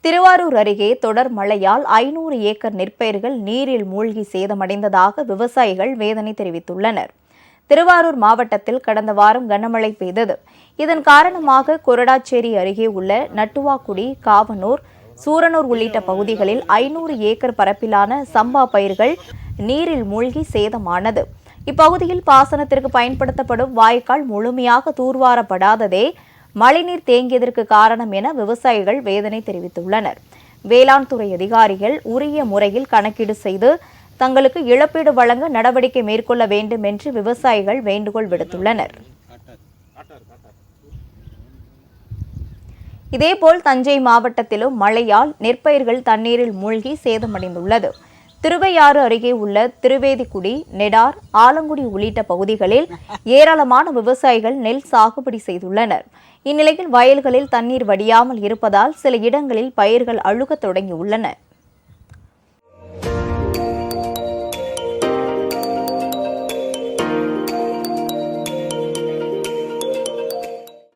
திருவாரூர் அருகே தொடர் மழையால் 500 ஏக்கர் நெற்பயிர்கள் நீரில் மூழ்கி சேதமடைந்ததாக விவசாயிகள் வேதனை தெரிவித்துள்ளனர். திருவாரூர் மாவட்டத்தில் கடந்த வாரம் கனமழை பெய்தது. இதன் காரணமாக கொரடாச்சேரி அருகே உள்ள நட்டுவாக்குடி, காவனூர், சூரனூர் உள்ளிட்ட பகுதிகளில் 500 ஏக்கர் பரப்பிலான சம்பா பயிர்கள் நீரில் மூழ்கி சேதமானது. இப்பகுதியில் பாசனத்திற்கு பயன்படுத்தப்படும் வாய்க்கால் முழுமையாக தூர்வாரப்படாததே மழைநீர் தேங்கியதற்கு காரணம் என விவசாயிகள் வேதனை தெரிவித்துள்ளனர். வேளாண் துறை அதிகாரிகள் உரிய முறையில் கணக்கீடு செய்து தங்களுக்கு இழப்பீடு வழங்க நடவடிக்கை மேற்கொள்ள வேண்டும் என்று விவசாயிகள் வேண்டுகோள் விடுத்துள்ளனர். இதேபோல் தஞ்சை மாவட்டத்திலும் மழையால் நெற்பயிர்கள் தண்ணீரில் மூழ்கி சேதமடைந்துள்ளது. திருவையாறு அருகே உள்ள திருவேதிக்குடி, நெடார், ஆலங்குடி உள்ளிட்ட பகுதிகளில் ஏராளமான விவசாயிகள் நெல் சாகுபடி செய்துள்ளனர். இந்நிலையில் வயல்களில் தண்ணீர் வடியாமல் இருப்பதால் சில இடங்களில் பயிர்கள் அழுகத் தொடங்கியுள்ளன.